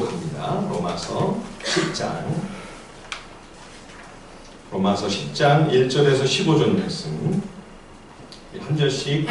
합니다. 로마서 10장. 로마서 10장 1절에서 15절 말씀. 한 절씩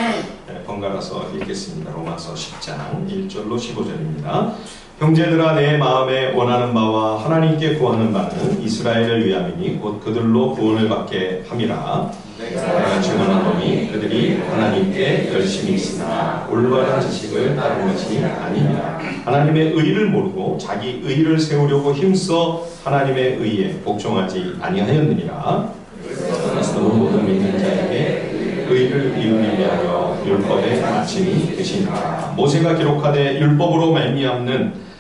번갈아서 읽겠습니다. 로마서 10장 1절로 15절입니다. 형제들아, 내 마음에 원하는 바와 하나님께 구하는 바는 이스라엘을 위함이니 곧 그들로 구원을 받게 함이라. 내가 증언한 놈이 그들이 하나님께 열심히 있으나 올바른 지식을 따른 것이 아니니라. 하나님의 의를 모르고 자기 의를 세우려고 힘써 하나님의 의에 복종하지 아니하였느니라. 그리스도는 모든 믿는 자에게 의를 이루기 위하여 율법의 마침이 되시니라. 모세가 기록하되 율법으로 말미암는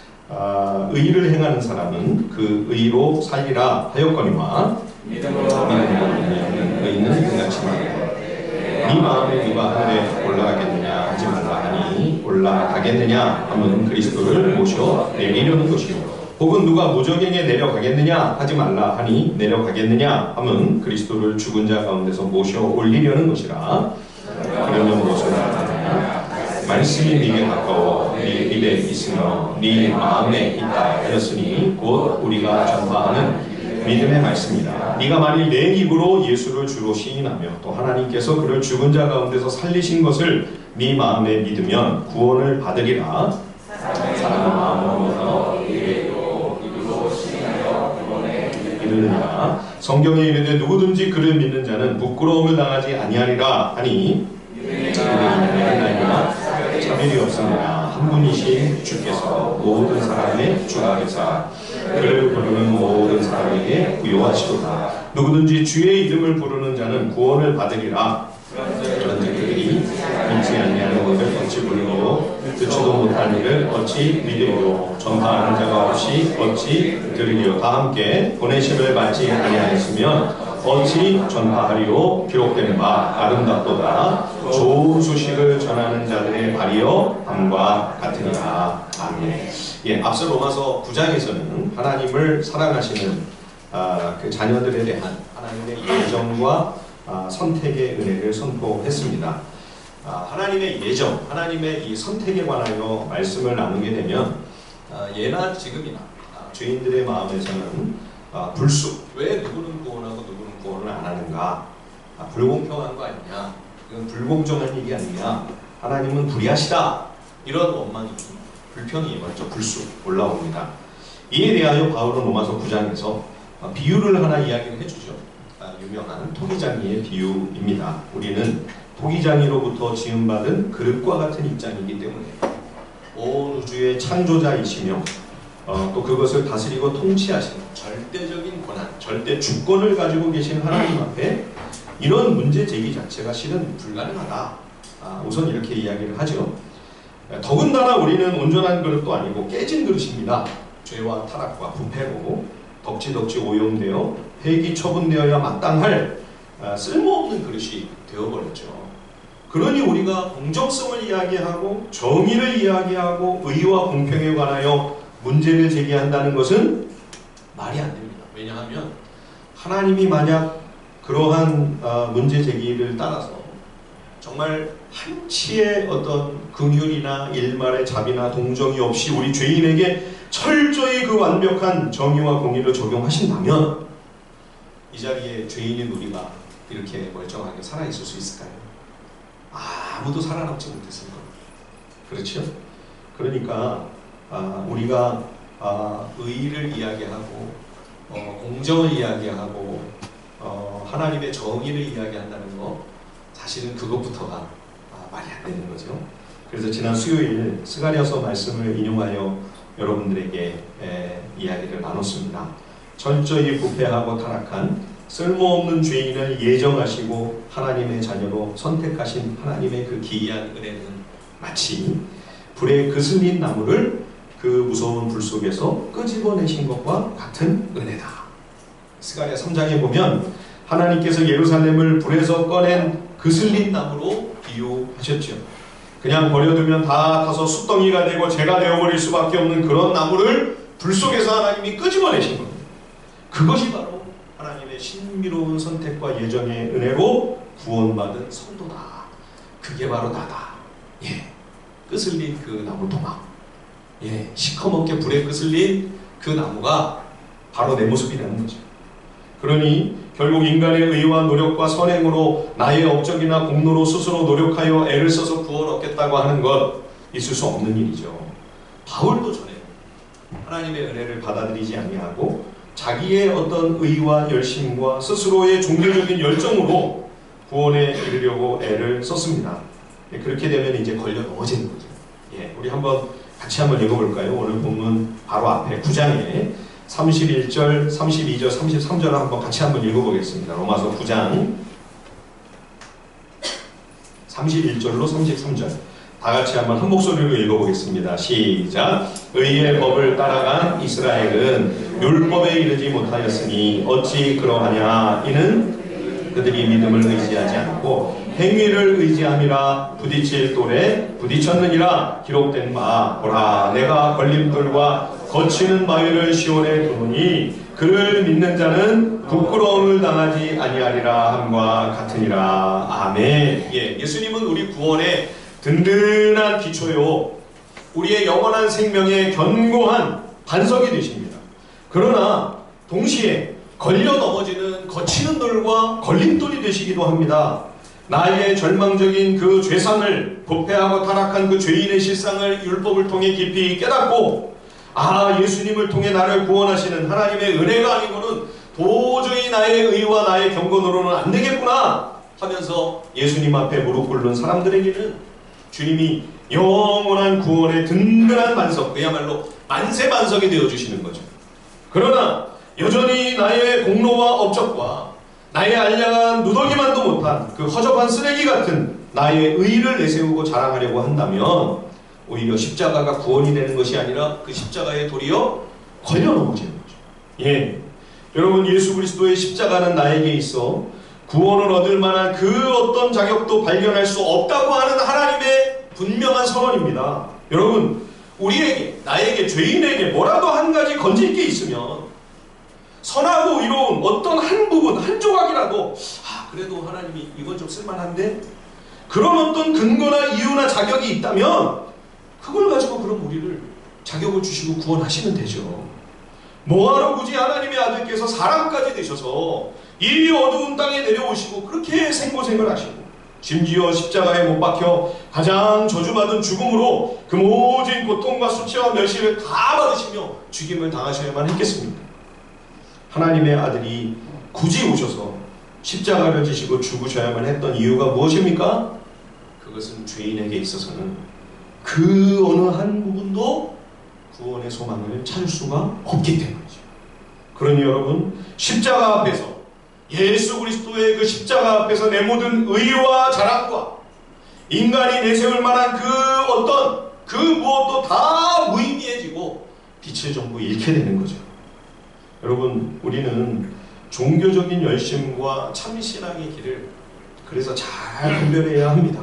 의를 행하는 사람은 그 의로 살리라 하였거니와 믿음으로 말미암는 의는 그같이 말하되 네 마음에 누가 하늘에 올라가겠느냐 하지 말라 하니 올라가겠느냐 하면 그리스도를 모셔 내리려는 것이요, 혹은 누가 무저갱에 내려가겠느냐 하지 말라 하니 내려가겠느냐 하면 그리스도를 죽은 자 가운데서 모셔 올리려는 것이라. 그러면 무엇을 말하느냐? 말씀이 네게 가까워 네 입에 있으며 네 마음에 있다 하였으니 곧 우리가 전파하는 믿음의 말씀이다. 네가 만일 내 입으로 예수를 주로 시인하며 또 하나님께서 그를 죽은 자 가운데서 살리신 것을 네 마음에 믿으면 구원을 받으리라. 사람의 마음으로 입으로 시인하여 구원에 이르느니라. 성경에 이르되 누구든지 그를 믿는 자는 부끄러움을 당하지 아니하리라 하니 차별이 없습니다. 한 분이신 주께서 모든 사람의 주가 되사 그를 부르는 모든 사람에게 부요하시도다. 누구든지 주의 이름을 부르는 자는 구원을 받으리라. 그런지 그들이 믿지 아니하는 것을 어찌 부르고 듣지도 못한 일을 어찌 믿으리요. 전파하는 자가 없이 어찌 들으리요. 다 함께 보내심을 받지 아니하였으면 어찌 전파하리요. 기록된 바 아름답도다. 좋은 소식을 전하는 자들의 발이여 함과 같으니라. 아멘. 예, 앞서 로마서 9장에서는 하나님을 사랑하시는 그 자녀들에 대한 하나님의 예정과 선택의 은혜를 선포했습니다. 하나님의 예정, 하나님의 이 선택에 관하여 말씀을 나누게 되면 예나 지금이나 죄인들의 마음에서는 불수, 왜 누구는 구원하고 누구는 구원을 안 하는가? 불공평한 거 아니냐? 이건 불공정한 얘기 아니냐? 하나님은 불의하시다. 이런 원망이, 불평이 먼저 불수 올라옵니다. 이에 대하여 바울은 로마서 9장에서 비유를 하나 이야기를 해주죠. 유명한 토기장이의 비유입니다. 우리는 토기장이로부터 지음받은 그릇과 같은 입장이기 때문에 온 우주의 창조자이시며 또 그것을 다스리고 통치하시는 절대적인 권한, 절대 주권을 가지고 계신 하나님 앞에 이런 문제 제기 자체가 실은 불가능하다. 우선 이렇게 이야기를 하죠. 더군다나 우리는 온전한 그릇도 아니고 깨진 그릇입니다. 죄와 타락과 부패로 덕지덕지 오염되어 폐기 처분되어야 마땅할 쓸모없는 그릇이 되어버렸죠. 그러니 우리가 공정성을 이야기하고 정의를 이야기하고 의와 공평에 관하여 문제를 제기한다는 것은 말이 안 됩니다. 왜냐하면 하나님이 만약 그러한 문제 제기를 따라서 정말 한치의 어떤 긍휼이나 일말의 자비나 동정이 없이 우리 죄인에게 철저히 그 완벽한 정의와 공의를 적용하신다면 이 자리에 죄인인 우리가 이렇게 멀쩡하게 살아있을 수 있을까요? 아무도 살아남지 못했을 겁니다. 그렇죠? 그러니까 우리가 의를 이야기하고 공정을 이야기하고 하나님의 정의를 이야기한다는 거, 사실은 그것부터가 말이 안 되는 거죠. 그래서 지난 수요일 스가랴서 말씀을 인용하여 여러분들에게 이야기를 나눴습니다. 철저히 부패하고 타락한 쓸모없는 죄인을 예정하시고 하나님의 자녀로 선택하신 하나님의 그 기이한 은혜는 마치 불에 그슬린 나무를 그 무서운 불 속에서 끄집어내신 것과 같은 은혜다. 스가랴 3장에 보면 하나님께서 예루살렘을 불에서 꺼낸 그슬린 나무로 비유하셨죠. 그냥 버려두면 다 타서 숯덩이가 되고 재가 되어버릴 수밖에 없는 그런 나무를 불 속에서 하나님이 끄집어내신 겁니다. 그것이 바로 하나님의 신비로운 선택과 예정의 은혜로 구원받은 성도다. 그게 바로 나다. 예, 끄슬린 그 나무 토막. 예, 시커멓게 불에 끄슬린 그 나무가 바로 내 모습이라는 거죠. 그러니 결국 인간의 의와 노력과 선행으로 나의 업적이나 공로로 스스로 노력하여 애를 써서 구원 얻겠다고 하는 것 있을 수 없는 일이죠. 바울도 전에 하나님의 은혜를 받아들이지 아니하고 자기의 어떤 의와 열심과 스스로의 종교적인 열정으로 구원에 이르려고 애를 썼습니다. 그렇게 되면 이제 걸려 넘어지는 거죠. 예, 우리 같이 한번 읽어볼까요? 오늘 본문 바로 앞에 9장에 31절, 32절, 33절을 같이 한번 읽어보겠습니다. 로마서 9장 31절로 33절 다 같이 한번 한 목소리로 읽어보겠습니다. 시작. 의의 법을 따라간 이스라엘은 율법에 이르지 못하였으니 어찌 그러하냐. 이는 그들이 믿음을 의지하지 않고 행위를 의지함이라 부딪힐 돌에 부딪혔느니라. 기록된 바 보라 내가 걸림돌과 거치는 바위를 시온에 두노니 그를 믿는 자는 부끄러움을 당하지 아니하리라 함과 같으니라. 아멘. 예, 예수님은 우리 구원의 든든한 기초요, 우리의 영원한 생명의 견고한 반석이 되십니다. 그러나 동시에 걸려 넘어지는 거치는 돌과 걸림돌이 되시기도 합니다. 나의 절망적인 그 죄상을, 부패하고 타락한 그 죄인의 실상을 율법을 통해 깊이 깨닫고, 예수님을 통해 나를 구원하시는 하나님의 은혜가 아니고는 도저히 나의 의와 나의 경건으로는 안 되겠구나 하면서 예수님 앞에 무릎 꿇는 사람들에게는 주님이 영원한 구원의 든든한 반석, 그야말로 만세반석이 되어주시는 거죠. 그러나 여전히 나의 공로와 업적과 나의 알량한 누더기만도 못한 그 허접한 쓰레기 같은 나의 의를 내세우고 자랑하려고 한다면 오히려 십자가가 구원이 되는 것이 아니라 그 십자가에 도리어 걸려 넘어지는 거죠. 예, 여러분, 예수 그리스도의 십자가는 나에게 있어 구원을 얻을 만한 그 어떤 자격도 발견할 수 없다고 하는 하나님의 분명한 선언입니다. 여러분, 우리에게, 나에게, 죄인에게 뭐라도 한 가지 건질 게 있으면 선하고 의로운 어떤 한 부분, 한 조각이라도 그래도 하나님이 이건 좀 쓸만한데, 그런 어떤 근거나 이유나 자격이 있다면 그걸 가지고 그럼 우리를 자격을 주시고 구원하시면 되죠. 뭐하러 굳이 하나님의 아들께서 사람까지 되셔서 이 어두운 땅에 내려오시고 그렇게 생고생을 하시고 심지어 십자가에 못 박혀 가장 저주받은 죽음으로 그 모진 고통과 수치와 멸시를 다 받으시며 죽임을 당하셔야만 했겠습니까? 하나님의 아들이 굳이 오셔서 십자가를 지시고 죽으셔야만 했던 이유가 무엇입니까? 그것은 죄인에게 있어서는 그 어느 한 부분도 구원의 소망을 찾을 수가 없기 때문이죠. 그러니 여러분, 십자가 앞에서, 예수 그리스도의 그 십자가 앞에서 내 모든 의와 자랑과 인간이 내세울 만한 그 무엇도 다 무의미해지고 빛을 전부 잃게 되는 거죠. 여러분, 우리는 종교적인 열심과 참신앙의 길을 그래서 잘 분별해야 합니다.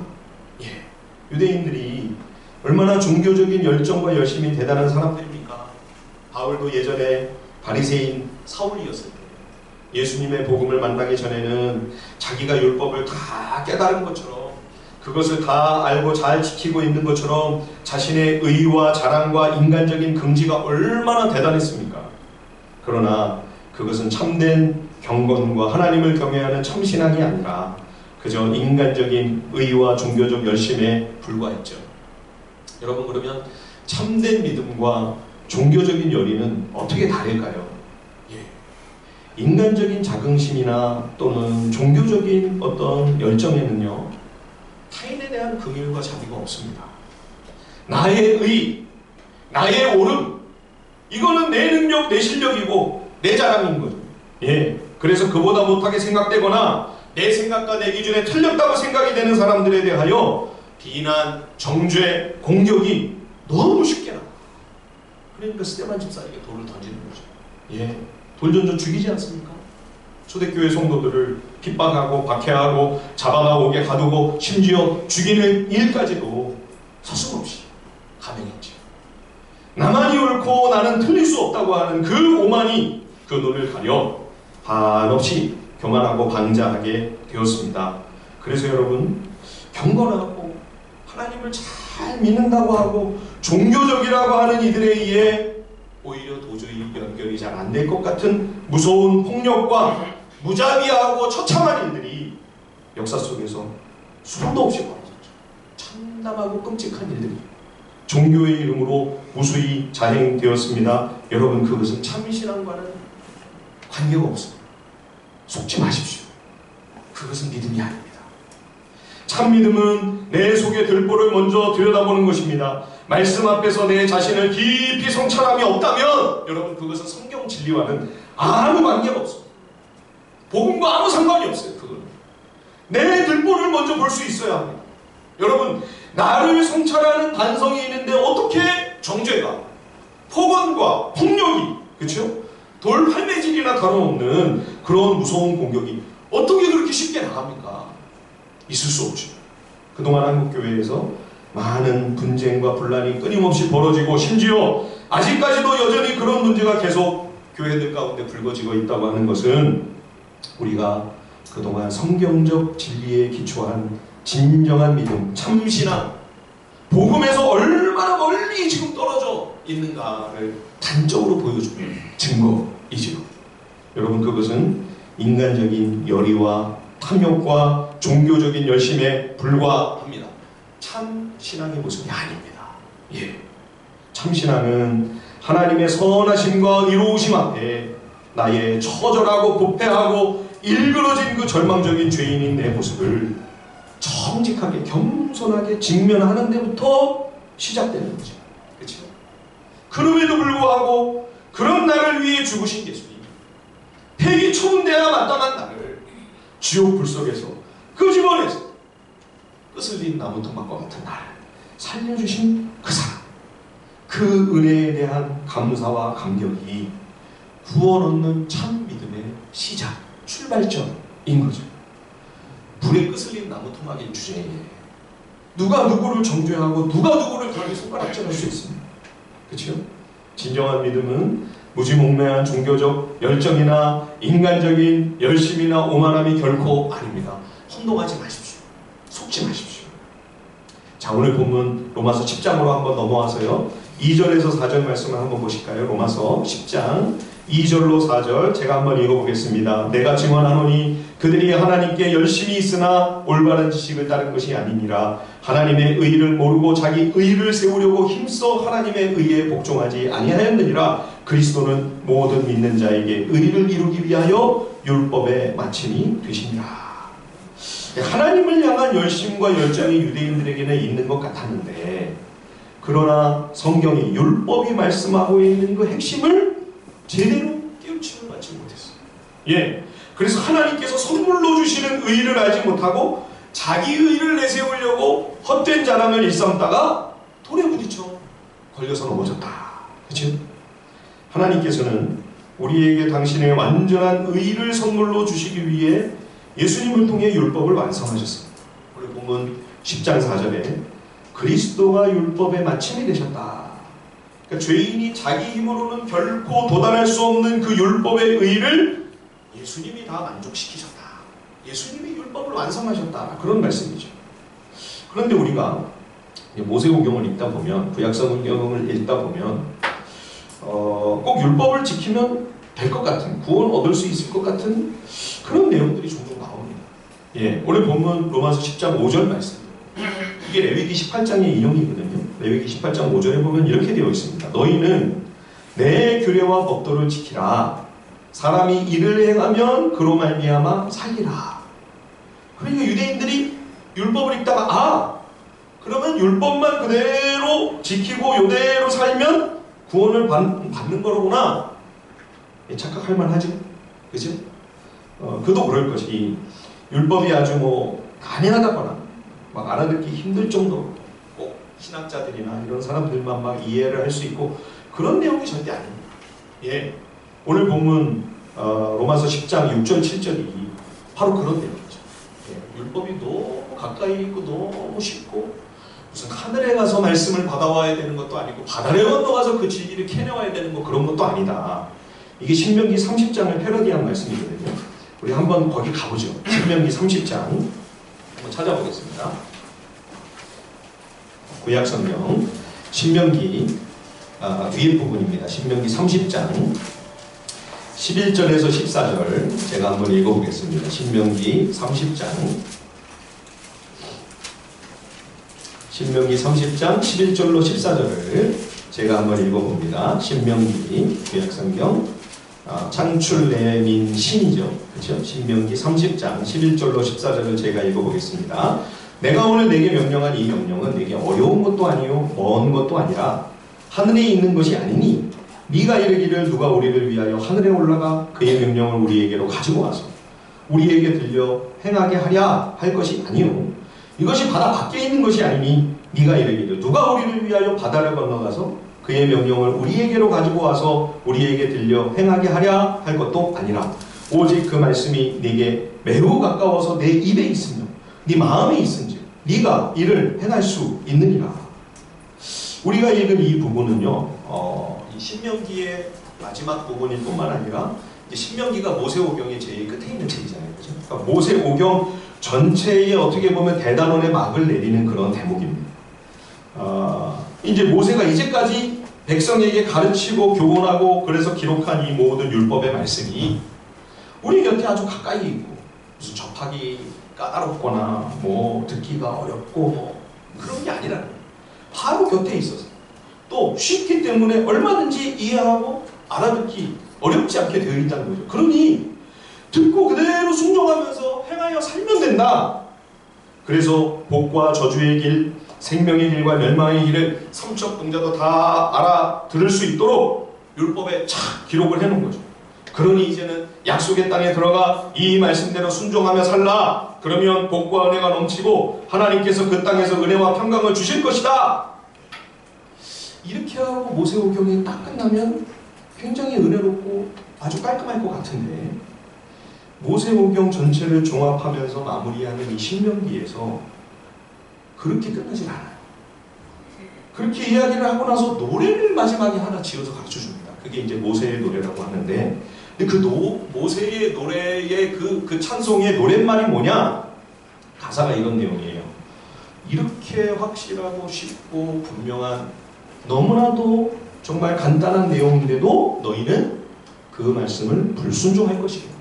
예, 유대인들이 얼마나 종교적인 열정과 열심이 대단한 사람들입니까? 바울도 예전에 바리새인 사울이었을 때 예수님의 복음을 만나기 전에는 자기가 율법을 다 깨달은 것처럼, 그것을 다 알고 잘 지키고 있는 것처럼 자신의 의와 자랑과 인간적인 긍지가 얼마나 대단했습니까? 그러나 그것은 참된 경건과 하나님을 경외하는 참신앙이 아니라 그저 인간적인 의와 종교적 열심에 불과했죠. 여러분, 그러면 참된 믿음과 종교적인 열의는 어떻게 다를까요? 예. 인간적인 자긍심이나 또는 종교적인 어떤 열정에는요, 타인에 대한 긍휼과 자비가 없습니다. 나의 의, 나의 옳음, 이거는 내 능력, 내 실력이고 내 자랑인 거죠. 예. 그래서 그보다 못하게 생각되거나 내 생각과 내 기준에 틀렸다고 생각이 되는 사람들에 대하여 비난, 정죄, 공격이 너무 쉽게 나와. 그러니까 스데반 집사에게 돌을 던지는 거죠. 예, 돌 던져 죽이지 않습니까? 초대교회 성도들을 핍박하고 박해하고 잡아나오게 가두고 심지어 죽이는 일까지도 서슴없이 감행했죠. 나만이 옳고 나는 틀릴 수 없다고 하는 그 오만이 그 눈을 가려 한없이 교만하고 방자하게 되었습니다. 그래서 여러분, 경건하고 하나님을 잘 믿는다고 하고 종교적이라고 하는 이들에 의해 오히려 도저히 연결이 잘 안 될 것 같은 무서운 폭력과 무자비하고 처참한 일들이 역사 속에서 수도 없이 벌어졌죠. 참담하고 끔찍한 일들이 종교의 이름으로 무수히 자행되었습니다. 여러분, 그것은 참신앙과는 관계가 없습니다. 속지 마십시오. 그것은 믿음이 아닙니다. 참 믿음은 내 속의 들보를 먼저 들여다보는 것입니다. 말씀 앞에서 내 자신을 깊이 성찰함이 없다면 여러분, 그것은 성경 진리와는 아무 관계가 없습니다. 복음과 아무 상관이 없어요. 그건 내 들보를 먼저 볼 수 있어야 합니다. 여러분, 나를 성찰하는 반성이 있는데 어떻게 정죄가, 폭언과 폭력이, 그렇죠? 돌팔매질이나 다름없는 그런 무서운 공격이 어떻게 그렇게 쉽게 나갑니까? 있을 수 없죠. 그동안 한국교회에서 많은 분쟁과 분란이 끊임없이 벌어지고 심지어 아직까지도 여전히 그런 문제가 계속 교회들 가운데 불거지고 있다고 하는 것은 우리가 그동안 성경적 진리에 기초한 진정한 믿음, 참신앙, 복음에서 얼마나 멀리 지금 떨어져 있는가를 단적으로 보여주는 증거이지요. 여러분, 그것은 인간적인 열의와 탐욕과 종교적인 열심에 불과합니다. 참 신앙의 모습이 아닙니다. 예. 참 신앙은 하나님의 선하심과 이로우심 앞에 나의 처절하고 부패하고 일그러진 그 절망적인 죄인인 내 모습을 정직하게 겸손하게 직면하는 데부터 시작되는 거죠. 그렇죠? 그럼에도 불구하고 그런 나를 위해 죽으신 예수님, 폐기 초문대야 마땅한 나를 지옥 불 속에서 끄집어내서 끄슬린 나무토막과 같은 나를 살려주신 그 사람, 그 은혜에 대한 감사와 감격이 구원 얻는 참 믿음의 시작, 출발점인 거죠. 불에 끄슬린 나무토막인 주제에 누가 누구를 정죄하고 누가 누구를 거기 손가락질할 수 있습니까? 그렇죠? 진정한 믿음은 무지몽매한 종교적 열정이나 인간적인 열심이나 오만함이 결코 아닙니다. 혼동하지 마십시오. 속지 마십시오. 자, 오늘 본문 로마서 10장으로 한번 넘어와서요, 2절에서 4절 말씀을 한번 보실까요? 로마서 10장 2절로 4절 제가 한번 읽어보겠습니다. 내가 증언하노니 그들이 하나님께 열심히 있으나 올바른 지식을 따른 것이 아니니라. 하나님의 의를 모르고 자기 의를 세우려고 힘써 하나님의 의에 복종하지 아니하였느니라. 그리스도는 모든 믿는 자에게 의를 이루기 위하여 율법의 마침이 되시니라. 하나님을 향한 열심과 열정이 유대인들에게는 있는 것 같았는데, 그러나 성경이 율법이 말씀하고 있는 그 핵심을 제대로 깨우침을 받지 못했어요. 예. 그래서 하나님께서 선물로 주시는 의를 알지 못하고 자기 의를 내세우려고 헛된 자랑을 일삼다가 돌에 부딪혀 걸려서 넘어졌다. 그렇죠? 하나님께서는 우리에게 당신의 완전한 의를 선물로 주시기 위해 예수님을 통해 율법을 완성하셨습니다. 오늘 본문 10장 4절에 그리스도가 율법의 마침이 되셨다. 그러니까 죄인이 자기 힘으로는 결코 도달할 수 없는 그 율법의 의를 예수님이 다 만족시키셨다. 예수님이 율법을 완성하셨다. 그런 말씀이죠. 그런데 우리가 모세오경을 읽다 보면, 구약성경을 읽다 보면 꼭 율법을 지키면 될 것 같은, 구원 얻을 수 있을 것 같은 그런 내용들이 종종 나옵니다. 예, 오늘 본문 로마서 10장 5절 말씀, 이게 레위기 18장의 인용이거든요. 레위기 18장 5절에 보면 이렇게 되어 있습니다. 너희는 내 규례와 법도를 지키라. 사람이 이를 행하면 그로 말미암아 살리라. 그러니까 유대인들이 율법을 읽다가 그러면 율법만 그대로 지키고 이대로 살면 구원을 받는 거로구나, 착각할 만하죠. 그죠? 그도 그럴 것이, 율법이 아주 난해하다거나 막 알아듣기 힘들 정도로 꼭 신학자들이나 이런 사람들만 막 이해를 할 수 있고 그런 내용이 절대 아닙니다. 예. 오늘 본문 로마서 10장 6절 7절이 바로 그런 내용이죠. 예. 율법이 너무 가까이 있고 너무 쉽고 무슨 하늘에 가서 말씀을 받아와야 되는 것도 아니고 바다를 건너가서 그 진리를 캐내와야 되는 거 그런 것도 아니다. 이게 신명기 30장을 패러디한 말씀이거든요. 우리 한번 거기 가보죠. 신명기 30장 한번 찾아보겠습니다. 구약성경 신명기 뒤에 부분입니다. 신명기 30장 11절에서 14절 제가 한번 읽어보겠습니다. 신명기 30장 11절로 14절을 제가 한번 읽어봅니다. 신명기 구약성경 창출내민 신이죠. 그렇죠? 신명기 30장 11절로 14절을 제가 읽어보겠습니다. 내가 오늘 내게 명령한 이 명령은 내게 어려운 것도 아니요 먼 것도 아니라 하늘에 있는 것이 아니니 네가 이르기를 누가 우리를 위하여 하늘에 올라가 그의 명령을 우리에게로 가지고 와서 우리에게 들려 행하게 하랴 할 것이 아니요 이것이 바다 밖에 있는 것이 아니니 네가 이르기를 누가 우리를 위하여 바다를 건너가서 그의 명령을 우리에게로 가지고 와서 우리에게 들려 행하게 하랴 할 것도 아니라 오직 그 말씀이 네게 매우 가까워서 내 입에 있으며 네 마음에 있은즉 네가 이를 행할 수 있느니라. 우리가 읽은 이 부분은요 이 신명기의 마지막 부분일 뿐만 아니라 신명기가 모세오경의 제일 끝에 있는 책이잖아요. 그죠? 그러니까 모세오경 전체에 어떻게 보면 대단원의 막을 내리는 그런 대목입니다. 이제 모세가 이제까지 백성에게 가르치고 교훈하고 그래서 기록한 이 모든 율법의 말씀이 우리 곁에 아주 가까이 있고 무슨 접하기 까다롭거나 뭐 듣기가 어렵고 뭐 그런 게 아니라 바로 곁에 있어서 또 쉽기 때문에 얼마든지 이해하고 알아듣기 어렵지 않게 되어 있다는 거죠. 그러니 듣고 그대로 순종하면서 행하여 살면 된다. 그래서 복과 저주의 길, 생명의 길과 멸망의 길을 삼척동자도 다 알아들을 수 있도록 율법에 착 기록을 해놓은 거죠. 그러니 이제는 약속의 땅에 들어가 이 말씀대로 순종하며 살라. 그러면 복과 은혜가 넘치고 하나님께서 그 땅에서 은혜와 평강을 주실 것이다. 이렇게 하고 모세오경이 딱 끝나면 굉장히 은혜롭고 아주 깔끔할 것 같은데 모세오경 전체를 종합하면서 마무리하는 이 신명기에서 그렇게 끝나질 않아요. 그렇게 이야기를 하고 나서 노래를 마지막에 하나 지어서 가르쳐줍니다. 그게 이제 모세의 노래라고 하는데 근데 모세의 노래의 그 찬송의 노랫말이 뭐냐? 가사가 이런 내용이에요. 이렇게 확실하고 쉽고 분명한 너무나도 정말 간단한 내용인데도 너희는 그 말씀을 불순종할 것이다.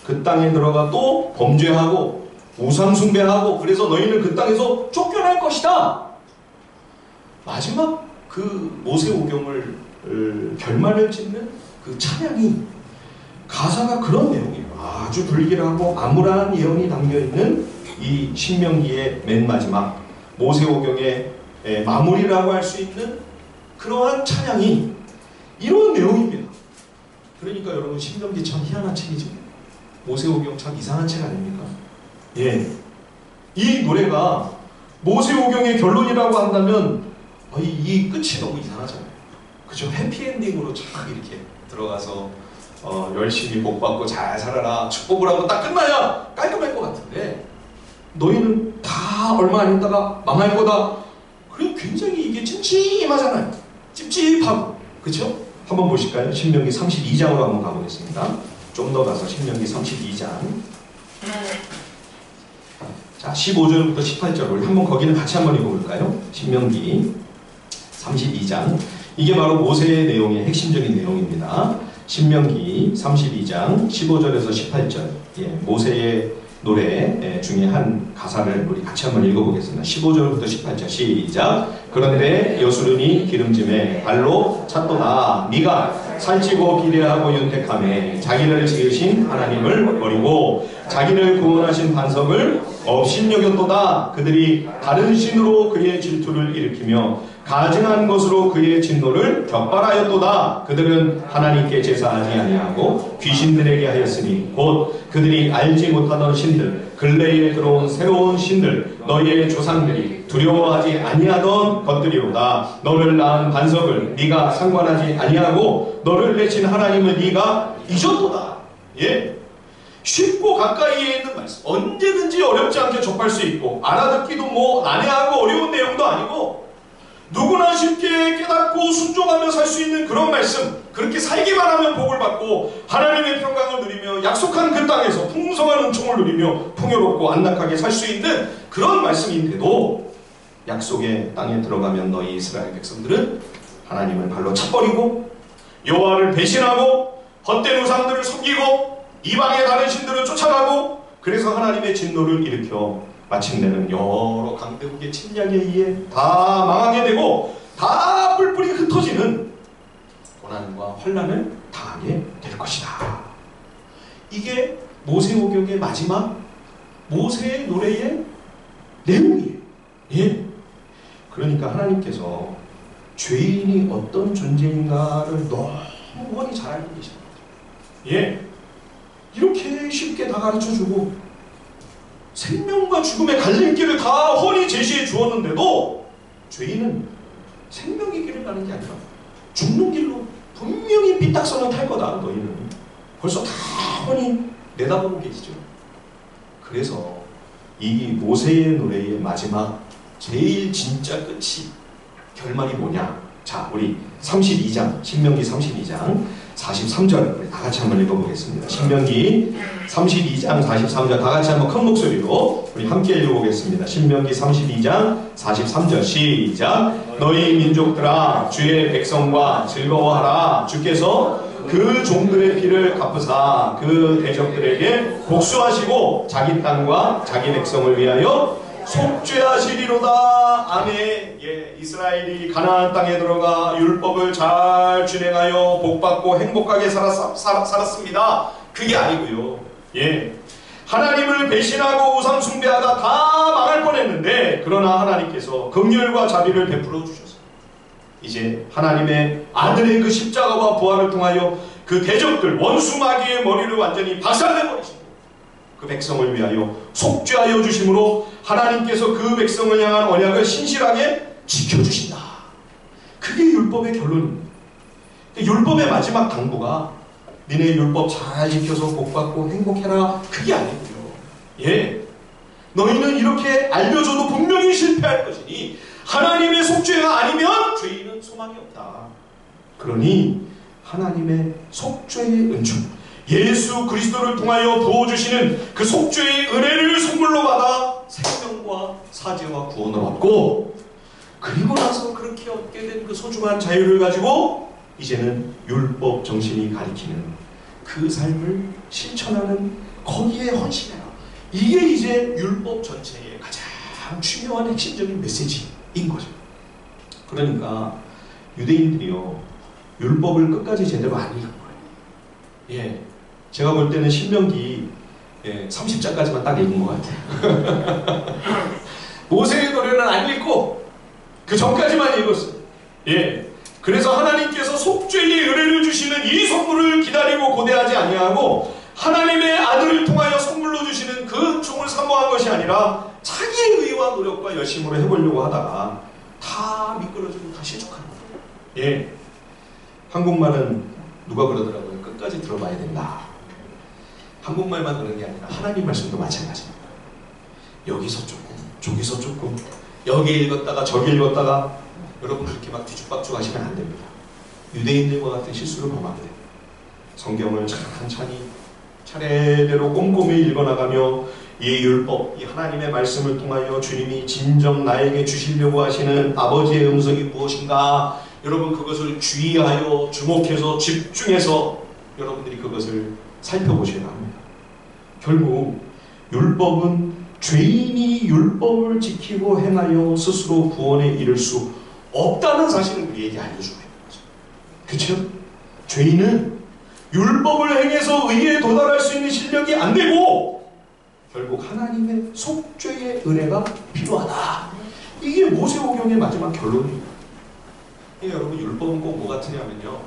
그 땅에 들어가 또 범죄하고 우상 숭배하고 그래서 너희는 그 땅에서 쫓겨날 것이다. 마지막 그 모세오경을 결말을 짓는 그 찬양이 가사가 그런 내용이에요. 아주 불길하고 암울한 예언이 담겨있는 이 신명기의 맨 마지막 모세오경의 마무리라고 할 수 있는 그러한 찬양이 이런 내용입니다. 그러니까 여러분 신명기 참 희한한 책이죠. 모세오경 참 이상한 책 아닙니까? 예, 이 노래가 모세오경의 결론이라고 한다면 이 끝이 너무 이상하잖아요. 그죠? 해피엔딩으로 쫙 이렇게 들어가서 열심히 복받고 잘 살아라 축복을 하고 딱 끝나야 깔끔할 것 같은데 너희는 다 얼마 안 있다가 망할 거다. 그리고 굉장히 이게 찜찜하잖아요. 찝찝하고 그렇죠? 한번 보실까요? 신명기 32장으로 한번 가보겠습니다. 좀 더 가서 신명기 32장 자 15절부터 18절을 한번 거기는 같이 한번 읽어볼까요? 신명기 32장 이게 바로 모세의 내용의 핵심적인 내용입니다. 신명기 32장 15절에서 18절 모세의 노래 중에 한 가사를 우리 같이 한번 읽어보겠습니다. 15절부터 18절 시작. 그런데 여수름이 기름짐에 발로 찼도다. 네가 살찌고 비례하고 윤택하며 자기를 지으신 하나님을 버리고 자기를 구원하신 반석을 업신여겼도다. 그들이 다른 신으로 그의 질투를 일으키며 가증한 것으로 그의 진노를 격발하였도다. 그들은 하나님께 제사하지 아니하고 귀신들에게 하였으니 곧 그들이 알지 못하던 신들 근래에 들어온 새로운 신들 너희의 조상들이 두려워하지 아니하던 것들이로다. 너를 낳은 반석을 네가 상관하지 아니하고 너를 내신 하나님을 네가 잊었도다. 예, 쉽고 가까이에 있는 말씀 언제든지 어렵지 않게 접할 수 있고 알아듣기도 뭐 난해하고 어려운 내용도 아니고 누구나 쉽게 깨닫고 순종하며 살 수 있는 그런 말씀 그렇게 살기만 하면 복을 받고 하나님의 평강을 누리며 약속한 그 땅에서 풍성한 은총을 누리며 풍요롭고 안락하게 살 수 있는 그런 말씀인데도 약속의 땅에 들어가면 너희 이스라엘 백성들은 하나님을 발로 차버리고 여호와를 배신하고 헛된 우상들을 섬기고 이방의 다른 신들을 쫓아가고 그래서 하나님의 진노를 일으켜 마침내는 여러 강대국의 침략에 의해 다 망하게 되고 다 뿔뿔이 흩어지는 고난과 환난을 당하게 될 것이다. 이게 모세오경의 마지막 모세의 노래의 내용이에요. 예. 그러니까 하나님께서 죄인이 어떤 존재인가를 너무 훤히 잘 알고 계십니다. 예. 이렇게 쉽게 다 가르쳐주고 생명과 죽음의 갈림길을 다 훤히 제시해 주었는데도 죄인은 생명의 길을 가는 게 아니라 죽는 길로 분명히 삐딱선을 탈 거다. 너희는 벌써 다 훤히 내다보고 계시죠. 그래서 이 모세의 노래의 마지막 제일 진짜 끝이 결말이 뭐냐? 자, 우리 32장 신명기 32장 43절 우리 다 같이 한번 읽어보겠습니다. 신명기 32장 43절 다 같이 한번 큰 목소리로 우리 함께 읽어보겠습니다. 신명기 32장 43절 시작. 너희 민족들아 주의 백성과 즐거워하라. 주께서 그 종들의 피를 갚으사 그 대적들에게 복수하시고 자기 땅과 자기 백성을 위하여 속죄하시리로다. 아멘. 예, 이스라엘이 가나안 땅에 들어가 율법을 잘 준행하여 복받고 행복하게 살았습니다. 그게 아니고요. 예, 하나님을 배신하고 우상 숭배하다 다 망할 뻔했는데 그러나 하나님께서 긍휼과 자비를 베풀어 주셨어요. 이제 하나님의 아들의 그 십자가와 부활을 통하여 그 대적들 원수 마귀의 머리를 완전히 박살내버리시고 그 백성을 위하여 속죄하여 주심으로 하나님께서 그 백성을 향한 언약을 신실하게 지켜주신다. 그게 율법의 결론입니다. 율법의 마지막 당부가 니네 율법 잘 지켜서 복받고 행복해라. 그게 아니고요. 예, 너희는 이렇게 알려줘도 분명히 실패할 것이니 하나님의 속죄가 아니면 죄인은 소망이 없다. 그러니 하나님의 속죄의 은총, 예수 그리스도를 통하여 부어주시는 그 속죄의 은혜를 선물로 받아 생명과 사죄와 구원을 얻고 그리고 나서 그렇게 얻게 된 그 소중한 자유를 가지고 이제는 율법 정신이 가리키는 그 삶을 실천하는 거기에 헌신해라. 이게 이제 율법 전체의 가장 중요한 핵심적인 메시지인 거죠. 그러니까 유대인들이요 율법을 끝까지 제대로 안 읽은 거예요. 예, 제가 볼 때는 신명기 30장까지만 딱 읽은 것 같아요. 모세의 노래는 안 읽고 그 전까지만 읽었어요. 예, 그래서 하나님께서 속죄의 은혜를 주시는 이 선물을 기다리고 고대하지 아니하고 하나님의 아들을 통하여 선물로 주시는 그 은총을 사모한 것이 아니라 자기의 의와 노력과 열심으로 해보려고 하다가 다 미끄러지고 다 실족하는 거예요. 예, 한국말은 누가 그러더라고요. 끝까지 들어봐야 된다. 한국말만 그런 게 아니라 하나님 말씀도 마찬가지입니다. 여기서 조금, 저기서 조금, 여기 읽었다가 저기 읽었다가 여러분 그렇게 막 뒤죽박죽 하시면 안 됩니다. 유대인들과 같은 실수를 범하게 됩니다. 성경을 천천히 차례대로 꼼꼼히 읽어나가며 이 율법, 이 하나님의 말씀을 통하여 주님이 진정 나에게 주시려고 하시는 아버지의 음성이 무엇인가 여러분 그것을 주의하여 주목해서 집중해서 여러분들이 그것을 살펴보셔야 합니다. 결국 율법은 죄인이 율법을 지키고 행하여 스스로 구원에 이를 수 없다는 사실을 우리에게 알려주고 있는 거죠. 그렇죠? 죄인은 율법을 행해서 의에 도달할 수 있는 실력이 안 되고 결국 하나님의 속죄의 은혜가 필요하다. 이게 모세오경의 마지막 결론입니다. 여러분 율법은 꼭 뭐 같으냐면요,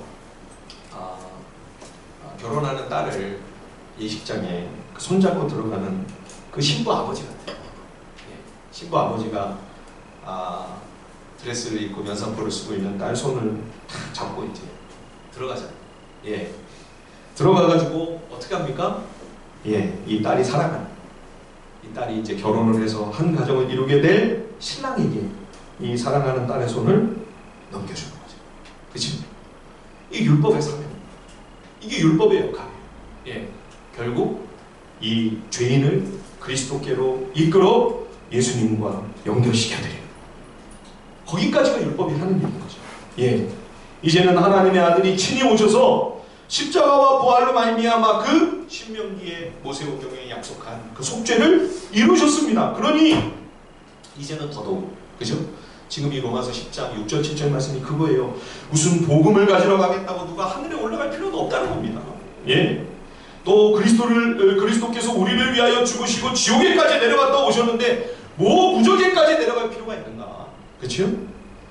결혼하는 딸을 예식장에 손잡고 들어가는 그 신부 아버지 같아요. 예, 신부 아버지가 드레스를 입고 면상포를 쓰고 있는 딸 손을 탁 잡고 이제 들어가잖아요. 예, 들어가가지고 어떻게 합니까? 예, 이 딸이 사랑하는, 이 딸이 이제 결혼을 해서 한 가정을 이루게 될 신랑에게 이 사랑하는 딸의 손을 넘겨주는 거죠. 그치? 이 율법의 사명, 이게 율법의 역할이에요. 예, 결국 이 죄인을 그리스도께로 이끌어 예수님과 연결시켜드리는 거기까지가 율법이 하는 일인 거죠. 예, 이제는 하나님의 아들이 친히 오셔서 십자가와 부활로 말미암아 그 신명기에 모세오경에 약속한 그 속죄를 이루셨습니다. 그러니 이제는 더더욱, 그죠? 지금 이 로마서 10장 6절 7절 말씀이 그거예요. 무슨 복음을 가지러 가겠다고 누가 하늘에 올라갈 필요도 없다는 겁니다. 예. 또 그리스도께서 우리를 위하여 죽으시고 지옥에까지 내려갔다 오셨는데 뭐 무적에까지 내려갈 필요가 있는가? 그렇죠?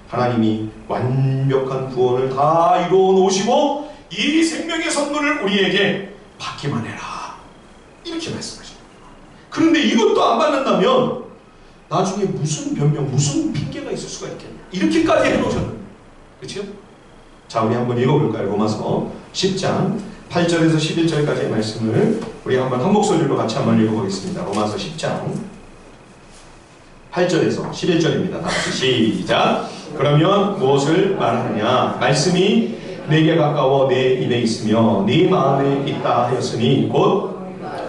하나님이 완벽한 구원을 다 이루어 놓으시고 이 생명의 선물을 우리에게 받기만 해라, 이렇게 말씀하십니다. 그런데 이것도 안 받는다면 나중에 무슨 변명, 무슨 핑계가 있을 수가 있겠냐, 이렇게까지 해놓으셨는데, 그렇죠? 자, 우리 한번 읽어볼까요? 로마서 10장 8절에서 11절까지의 말씀을 우리 한번 한 목소리로 같이 한번 읽어보겠습니다. 로마서 10장 8절에서 11절입니다. 다 같이 시작. 그러면 무엇을 말하느냐? 말씀이 내게 가까워 내 입에 있으며 네 마음에 있다 하였으니 곧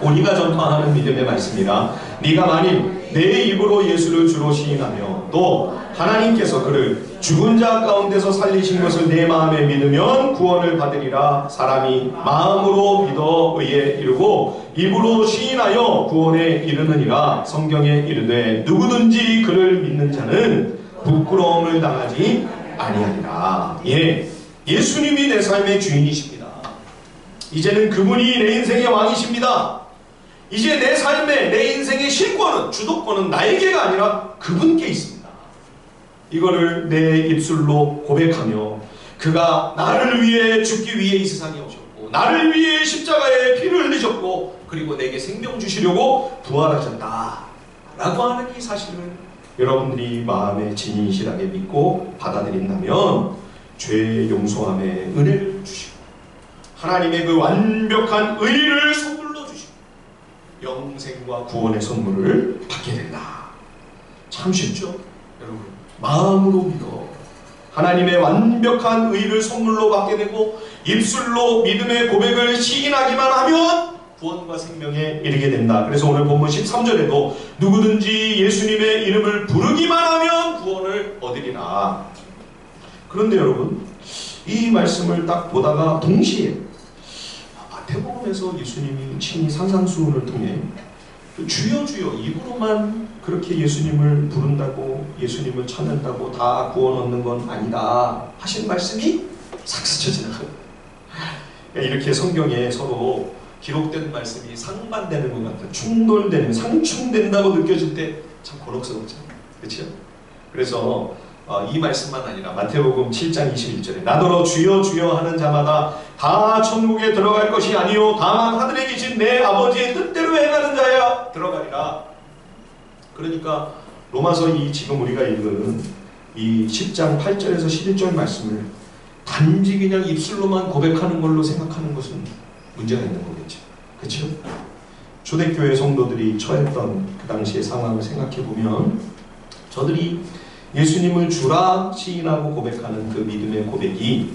우리가 전파하는 믿음의 말씀이라. 네가 만일 내 입으로 예수를 주로 시인하며 또 하나님께서 그를 죽은 자 가운데서 살리신 것을 내 마음에 믿으면 구원을 받으리라. 사람이 마음으로 믿어 의에 이르고 입으로 시인하여 구원에 이르느니라. 성경에 이르되 누구든지 그를 믿는 자는 부끄러움을 당하지 아니하리라. 예, 예수님이 내 삶의 주인이십니다. 이제는 그분이 내 인생의 왕이십니다. 이제 내 삶의, 내 인생의 실권은, 주도권은 나에게가 아니라 그분께 있습니다. 이거를 내 입술로 고백하며 그가 나를 위해 죽기 위해 이 세상에 오셨고 나를 위해 십자가에 피를 흘리셨고 그리고 내게 생명 주시려고 부활하셨다 라고 하는 이 사실을 여러분들이 마음에 진실하게 믿고 받아들인다면 죄 용서함의 은혜를 주시고 하나님의 그 완벽한 의를 선물로 주시고 영생과 구원의 선물을 받게 된다. 참 쉽죠? 여러분, 마음으로 믿어 하나님의 완벽한 의를 선물로 받게 되고 입술로 믿음의 고백을 시인하기만 하면 구원과 생명에 이르게 된다. 그래서 오늘 본문 13절에도 누구든지 예수님의 이름을 부르기만 하면 구원을 얻으리라. 그런데 여러분, 이 말씀을 딱 보다가 동시에 마태복음에서 예수님이 친히 산상수훈을 통해 주여 주여 입으로만 그렇게 예수님을 부른다고 예수님을 찾는다고 다 구원 얻는 건 아니다 하신 말씀이 싹 스쳐 지나가요. 이렇게 성경에 서로 기록된 말씀이 상반되는 것 같아요. 충돌되는, 상충된다고 느껴질 때 참 곤혹스럽죠. 그렇죠? 그래서 이 말씀만 아니라 마태복음 7장 21절에 나더러 주여 주여 하는 자마다 다 천국에 들어갈 것이 아니요 다만 하늘에 계신 내 아버지의 뜻대로 행하는 자야 들어가리라. 그러니까 로마서 지금 우리가 읽은 이 10장 8절에서 11절 말씀을 단지 그냥 입술로만 고백하는 걸로 생각하는 것은 문제가 있는 거겠죠. 그렇죠? 초대교회 성도들이 처했던 그 당시의 상황을 생각해보면 저들이 예수님을 주라 시인하고 고백하는 그 믿음의 고백이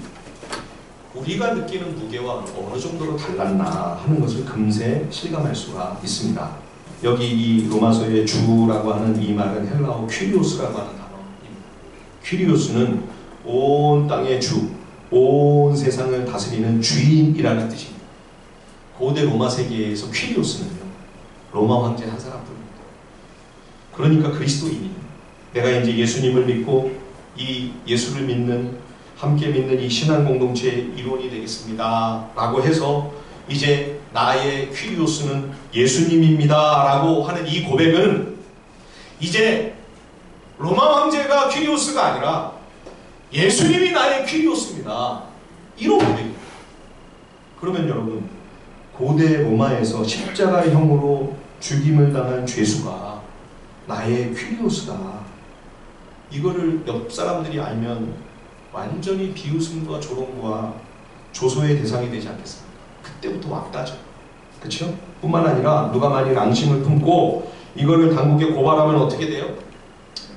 우리가 느끼는 무게와 어느 정도로 달랐나 하는 것을 금세 실감할 수가 있습니다. 여기 이 로마서의 주라고 하는 이 말은 헬라어 퀴리오스라고 하는 단어입니다. 퀴리오스는 온 땅의 주, 온 세상을 다스리는 주인이라는 뜻입니다. 고대 로마 세계에서 퀴리오스는요, 로마 황제 한 사람뿐입니다. 그러니까 그리스도인이 내가 이제 예수님을 믿고 이 예수를 믿는, 함께 믿는 이 신앙 공동체의 일원이 되겠습니다 라고 해서 이제 나의 퀴리오스는 예수님입니다 라고 하는 이 고백은 이제 로마 황제가 퀴리오스가 아니라 예수님이 나의 퀴리오스입니다, 이런 고백입니다. 그러면 여러분, 고대 로마에서 십자가형으로 죽임을 당한 죄수가 나의 퀴리오스다, 이거를 옆 사람들이 알면 완전히 비웃음과 조롱과 조소의 대상이 되지 않겠습니까? 그때부터 왕따죠. 그렇죠? 뿐만 아니라 누가 만일 앙심을 품고 이거를 당국에 고발하면 어떻게 돼요?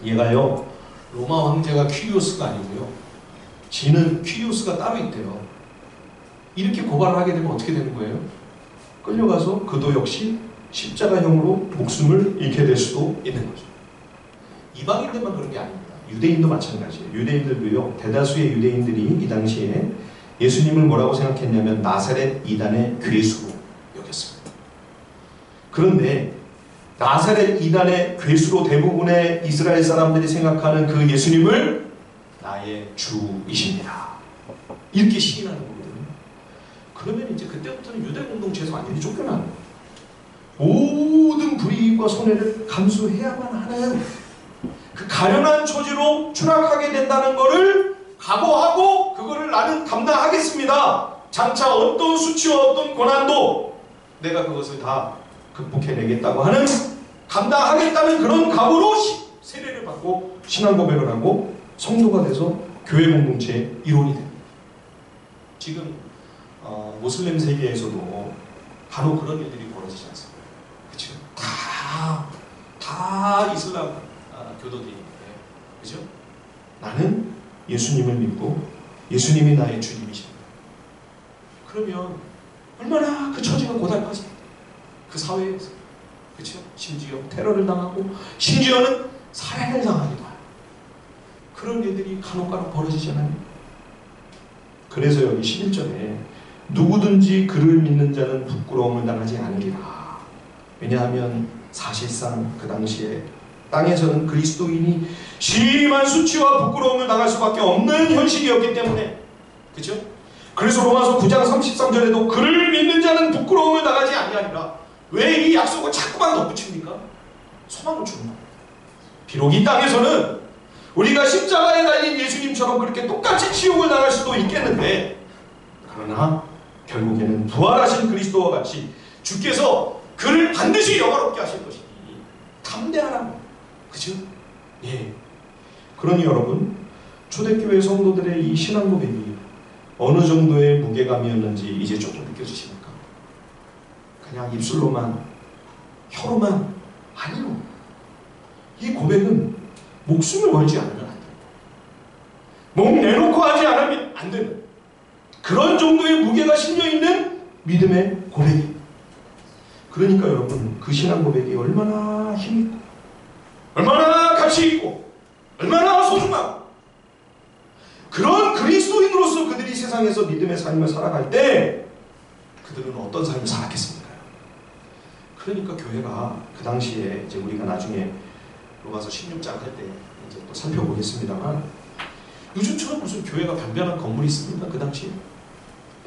얘가요, 로마 황제가 퀴리오스가 아니고요, 지는 퀴리오스가 따로 있대요. 이렇게 고발을 하게 되면 어떻게 되는 거예요? 끌려가서 그도 역시 십자가형으로 목숨을 잃게 될 수도 있는 거죠. 이방인들만 그런 게 아닙니다. 유대인도 마찬가지예요. 유대인들도요, 대다수의 유대인들이 이 당시에 예수님을 뭐라고 생각했냐면 나사렛 이단의 괴수로 여겼습니다. 그런데 나사렛 이단의 괴수로 대부분의 이스라엘 사람들이 생각하는 그 예수님을 나의 주이십니다, 이렇게 시인하는 거거든요. 그러면 이제 그때부터는 유대 공동체에서 완전히 쫓겨나는 거예요. 모든 불이익과 손해를 감수해야만 하는 그 가련한 처지로 추락하게 된다는 것을 각오하고 그거를 나는 감당하겠습니다. 장차 어떤 수치와 어떤 고난도 내가 그것을 다 극복해내겠다고 하는, 감당하겠다는 그런 각오로 세례를 받고 신앙 고백을 하고 성도가 돼서 교회 공동체의 일원이 됩니다. 지금 모슬렘 세계에서도 바로 그런 일들이 벌어지지 않습니까? 그렇죠? 다 이슬람 교도들인데, 그죠? 나는 예수님을 믿고 예수님이 나의 주님이십니다. 그러면 얼마나 그 처지가 고달파집니까? 그 사회에서. 그렇죠? 심지어 테러를 당하고 심지어는 살해를 당하기도 하고 그런 일들이 간혹가록 벌어지잖아요. 그래서 여기 11절에 누구든지 그를 믿는 자는 부끄러움을 당하지 않으리라. 왜냐하면 사실상 그 당시에 땅에서는 그리스도인이 심한 수치와 부끄러움을 당할 수밖에 없는 현실이었기 때문에, 그렇죠? 그래서 로마서 9장 33절에도 그를 믿는 자는 부끄러움을 당하지 아니하리라. 왜 이 약속을 자꾸만 덧붙입니까? 소망을 주는 겁니다. 비록 이 땅에서는 우리가 십자가에 달린 예수님처럼 그렇게 똑같이 지옥을 당할 수도 있겠는데, 그러나 결국에는 부활하신 그리스도와 같이 주께서 그를 반드시 영화롭게 하실 것이니 담대하라고. 그죠? 예. 그러니 여러분, 초대교회 성도들의 이 신앙 고백이 어느 정도의 무게감이었는지 이제 조금 느껴지십니까? 그냥 입술로만, 혀로만, 아니요. 이 고백은 목숨을 걸지 않으면 안 돼요. 목 내놓고 하지 않으면 안 되는 그런 정도의 무게가 실려있는 믿음의 고백이. 그러니까 여러분, 그 신앙 고백이 얼마나 힘있고 얼마나 가치있고 얼마나 소중하고, 그런 그리스도인으로서 그들이 세상에서 믿음의 삶을 살아갈 때 그들은 어떤 삶을 살았겠습니까? 그러니까 교회가 그 당시에 이제 우리가 나중에 로마서 16장 할 때 이제 또 살펴보겠습니다만, 요즘처럼 무슨 교회가 변변한 건물이 있습니까? 그 당시에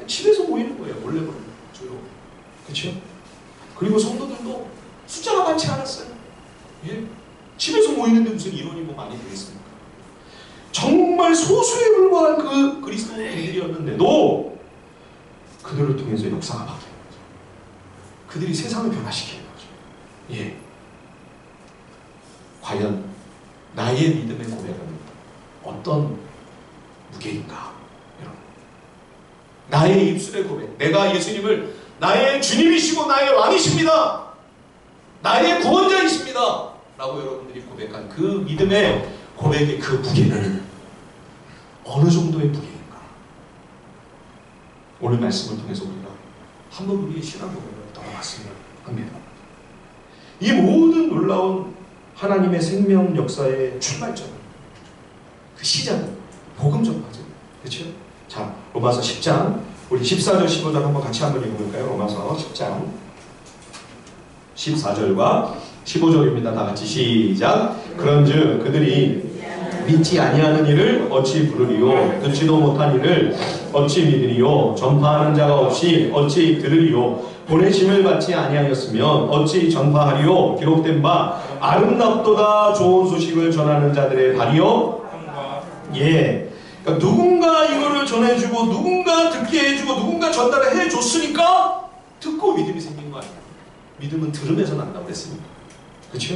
집에서 모이는 거예요. 원래 주로. 그렇죠? 그리고 성도들도 숫자가 많지 않았어요. 예? 집에서 모이는데 무슨 인원이 뭐 많이 되겠습니까? 정말 소수에 불과한 그 그리스도인들이었는데도 그들을 통해서 역사가 바뀌는 거죠. 그들이 세상을 변화시키는 거죠. 예. 과연 나의 믿음의 고백은 어떤 무게인가? 여러분, 나의 입술의 고백, 내가 예수님을 나의 주님이시고 나의 왕이십니다, 나의 구원자이십니다 라고 여러분들이 고백한 그 믿음의 고백의 그 무게는 어느 정도의 무게인가? 오늘 말씀을 통해서 우리가 한번 우리의 신앙 고백을 떠나봤으면 합니다. 이 모든 놀라운 하나님의 생명 역사의 출발점, 그 시작은 복음 전파죠. 그렇죠? 자, 로마서 10장 우리 14절 15절 한번 같이 한번 읽어볼까요? 로마서 10장 14절과 15절입니다. 다 같이 시작. 그런즉 그들이 믿지 아니하는 이를 어찌 부르리요? 듣지도 못한 이를 어찌 믿으리요? 전파하는 자가 없이 어찌 들으리요? 보내심을 받지 아니하였으면 어찌 전파하리요? 기록된 바 아름답도다 좋은 소식을 전하는 자들의 발이요? 예. 그러니까 누군가 이거를 전해주고 누군가 듣게 해주고 누군가 전달을 해줬으니까 듣고 믿음이 생긴 거 아니에요? 믿음은 들으면서 난다고 했습니다. 그렇죠?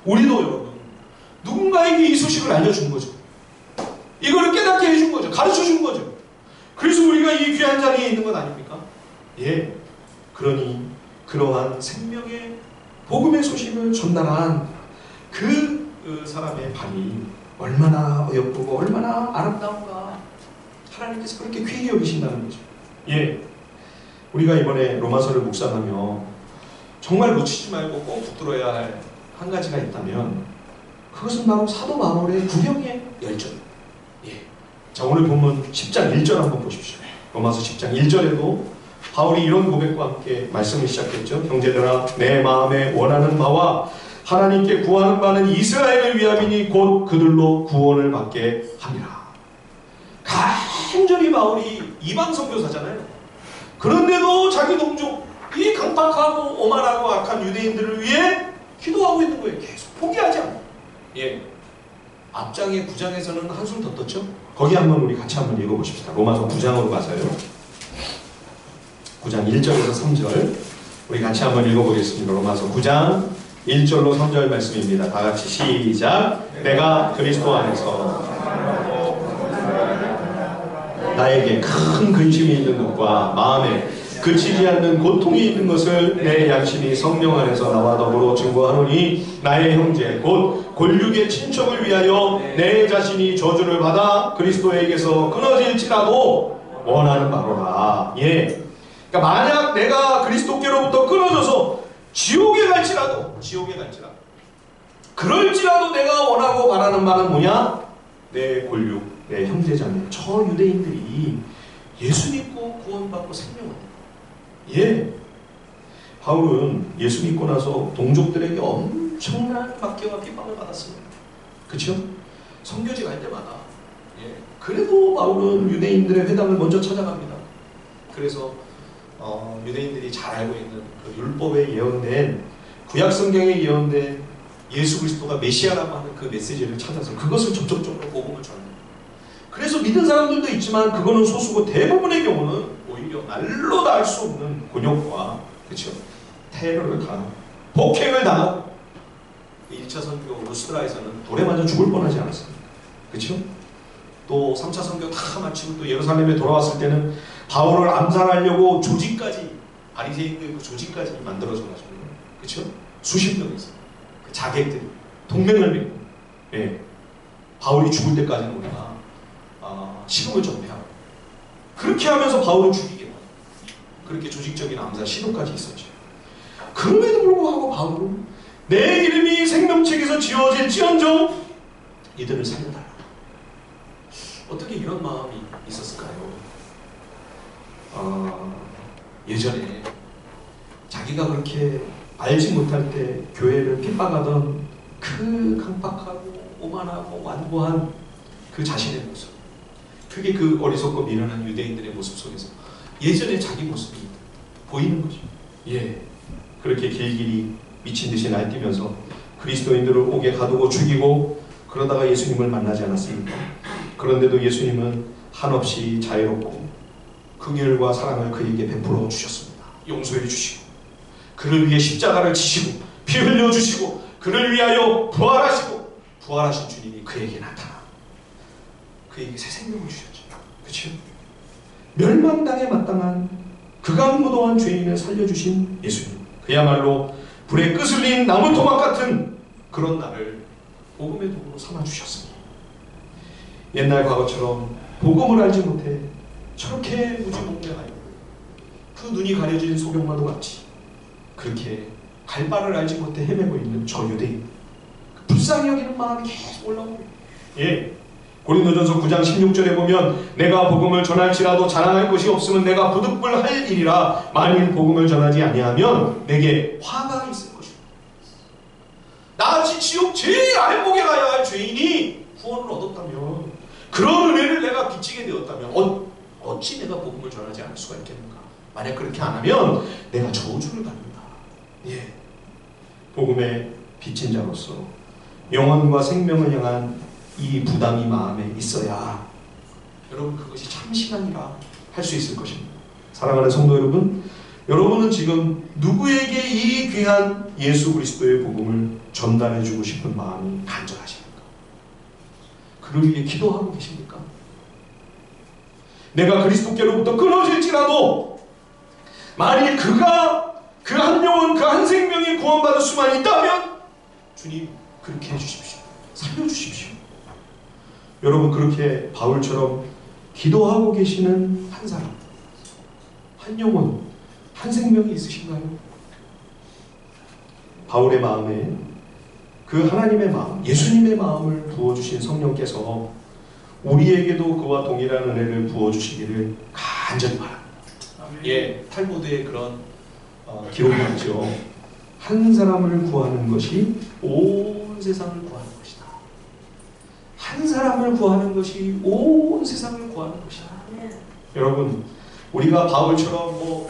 우리도 여러분 누군가에게 이 소식을 알려준 거죠. 이거를 깨닫게 해준 거죠. 가르쳐 준 거죠. 그래서 우리가 이 귀한 자리에 있는 것 아닙니까? 예. 그러니 그러한 생명의 복음의 소식을 전달한 그 사람의 발이 얼마나 어여쁘고 얼마나 아름다운가 하나님께서 그렇게 귀히 여기신다는 거죠. 예. 우리가 이번에 로마서를 묵상하며 정말 놓치지 말고 꼭 붙들어야 할 한 가지가 있다면 그것은 바로 사도 바울의 구경이에요. 열정. 예. 자, 오늘 본문 10장 1절 한번 보십시오. 로마서 10장 1절에도 바울이 이런 고백과 함께 말씀을 시작했죠. 형제들아, 내 마음에 원하는 바와 하나님께 구하는 바는 이스라엘을 위함이니 곧 그들로 구원을 받게 함이라. 간절히 바울이 이방 선교사잖아요. 그런데도 자기 동족, 이 강팍하고 오만하고 악한 유대인들을 위해 기도하고 있는 거예요. 계속 포기하지 않고. 예. 앞장의 9장에서는 한숨 더 떴죠. 거기 한번 우리 같이 한번 읽어보십시다. 로마서 9장으로 가서요. 9장 1절에서 3절 우리 같이 한번 읽어보겠습니다. 로마서 9장 1절로 3절 말씀입니다. 다 같이 시작. 내가 그리스도 안에서 나에게 큰 근심이 있는 것과 마음에 그치지 않는 고통이 있는 것을 내 양심이 성령 안에서 나와 더불어 증거하노니 나의 형제 곧 골육의 친척을 위하여 내 자신이 저주를 받아 그리스도에게서 끊어질지라도 원하는 바로라. 예. 그러니까 만약 내가 그리스도께로부터 끊어져서 지옥에 갈지라도 그럴지라도 내가 원하고 바라는 바는 뭐냐? 내 골육, 내 형제자매, 저 유대인들이 예수 믿고 구원받고 생명을 해요. 예. 바울은 예수 믿고 나서 동족들에게 엄청난 박해와 핍박을 받았습니다. 그렇죠? 선교지 갈 때마다. 예. 그래도 바울은 유대인들의 회당을 먼저 찾아갑니다. 그래서 유대인들이 잘 알고 있는 그 율법에 예언된 구약 성경에 예언된 예수 그리스도가 메시아라고 하는 그 메시지를 찾아서 그것을 접촉적으로 복음을 전합니다. 그래서 믿은 사람들도 있지만 그거는 소수고 대부분의 경우는 오히려 날로 날 수 없는 곤욕과 그렇죠? 테러를 당하고 폭행을 당하고 1차 선교 루스드라에서는 돌에 맞아 죽을 뻔하지 않았습니까? 그렇죠? 또 3차 선교 다 마치고 또 예루살렘에 돌아왔을 때는 바울을 암살하려고 조직까지 바리새인들 그 조직까지 만들어져가지고 그렇죠? 수십 명이서 그 자객들이 동맹을 맺고 예. 바울이 죽을 때까지는 우리가 식음을 전폐하고 그렇게 하면서 바울을 죽이게 그렇게 조직적인 암살 시도까지 있었죠. 그럼에도 불구하고 바울은 내 이름이 생명책에서 지워질지언정 이들을 살려달라. 어떻게 이런 마음이 있었을까요? 예전에 자기가 그렇게 알지 못할 때 교회를 핍박하던 그 강팍하고 오만하고 완고한 그 자신의 모습, 그게 그 어리석고 미련한 유대인들의 모습 속에서 예전에 자기 모습이 보이는 거죠. 예, 그렇게 길길이 미친 듯이 날뛰면서 그리스도인들을 옥에 가두고 죽이고 그러다가 예수님을 만나지 않았습니까? 그런데도 예수님은 한없이 자유롭고 긍휼과 사랑을 그에게 베풀어 주셨습니다. 용서해 주시고 그를 위해 십자가를 지시고 피 흘려 주시고 그를 위하여 부활하시고 부활하신 주님이 그에게 나타나 그에게 새 생명을 주셨죠. 그렇죠? 멸망당에 마땅한 극악무도한 죄인을 살려주신 예수님, 그야말로 불에 끄슬린 나무 토막 같은 그런 나를 복음의 도구로 삼아주셨습니다. 옛날 과거처럼 복음을 알지 못해 저렇게 무지몽매하여 그 눈이 가려진 소경마도 같이 그렇게 갈 바를 알지 못해 헤매고 있는 저 유대인, 그 불쌍히 여기는 마음이 계속 올라오고 예. 고린도전서 9장 16절에 보면 내가 복음을 전할지라도 자랑할 것이 없으면 내가 부득불할 일이라 만일 복음을 전하지 아니하면 내게 화가 있을 것이다. 나같이 지옥 제일 알목에 가야 할 죄인이 구원을 얻었다면 그런 은혜를 내가 빚지게 되었다면 어찌 내가 복음을 전하지 않을 수가 있겠는가. 만약 그렇게 안 하면 내가 저주를 받는다. 예. 복음의 빚진 자로서 영혼과 생명을 향한 이 부담이 마음에 있어야 여러분 그것이 참 신앙이라 할 수 있을 것입니다. 사랑하는 성도 여러분, 여러분은 지금 누구에게 이 귀한 예수 그리스도의 복음을 전달해 주고 싶은 마음이 간절하십니까? 그를 위해 기도하고 계십니까? 내가 그리스도께로부터 끊어질지라도 만일 그가 그 한 영혼 그 한 생명이 구원받을 수만 있다면 주님 그렇게 해주십시오. 살려주십시오. 여러분 그렇게 바울처럼 기도하고 계시는 한 사람, 한 영혼, 한 생명이 있으신가요? 바울의 마음에 그 하나님의 마음, 예수님의 마음을 부어주신 성령께서 우리에게도 그와 동일한 은혜를 부어주시기를 간절히 바랍니다. 예, 탈무드에 그런 기록이 있죠. 한 사람을 구하는 것이 온 세상을 구하는 것이다. 한 사람을 구하는 것이 온 세상을 구하는 것이다. 여러분, 우리가 바울처럼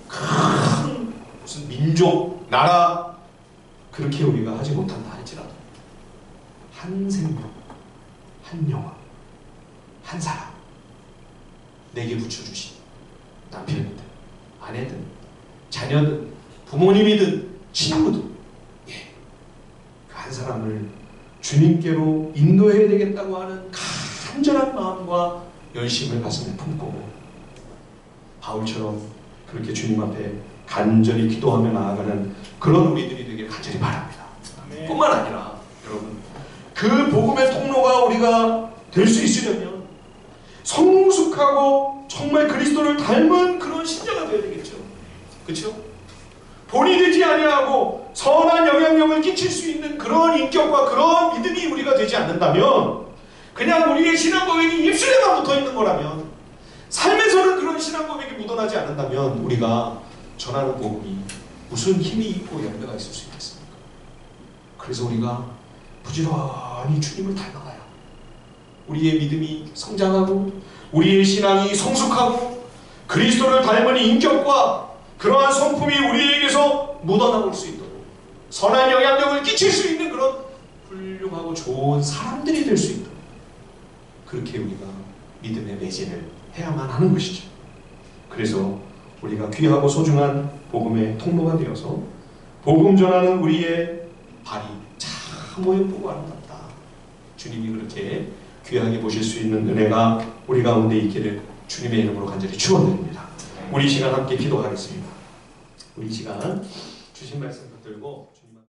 큰 무슨 민족, 나라 그렇게 우리가 하지 못한다 할지라도 한 생명, 한 영혼, 한 사람 내게 붙여주신 남편이든 아내든 자녀든 부모님이든 친구든 그 한 사람을 주님께로 인도해야 되겠다고 하는 간절한 마음과 열심을 가슴에 품고 바울처럼 그렇게 주님 앞에 간절히 기도하며 나아가는 그런 우리들이 되길 간절히 바랍니다. 뿐만 아니라 여러분, 그 복음의 통로가 우리가 될 수 있으려면 성숙하고 정말 그리스도를 닮은 그런 신자가 되어야 되겠죠. 그렇죠? 본이 되지 아니하고 선한 영향력을 끼칠 수 있는 그런 인격과 그런 믿음이 우리가 되지 않는다면, 그냥 우리의 신앙 고백이 입술에만 붙어있는 거라면, 삶에서는 그런 신앙 고백이 묻어나지 않는다면 우리가 전하는 복음이 무슨 힘이 있고 열매가 있을 수 있겠습니까? 그래서 우리가 부지런히 주님을 닮아가야 우리의 믿음이 성장하고 우리의 신앙이 성숙하고 그리스도를 닮은 인격과 그러한 성품이 우리에게서 묻어나올 수 있도록 선한 영향력을 끼칠 수 있는 그런 훌륭하고 좋은 사람들이 될 수 있도록 그렇게 우리가 믿음의 매진을 해야만 하는 것이죠. 그래서 우리가 귀하고 소중한 복음의 통로가 되어서 복음 전하는 우리의 발이 참 모형보고 아름답다. 주님이 그렇게 귀하게 보실 수 있는 은혜가 우리 가운데 있기를 주님의 이름으로 간절히 축원드립니다. 우리 시간 함께 기도하겠습니다. 우리 시간 주신 말씀 붙들고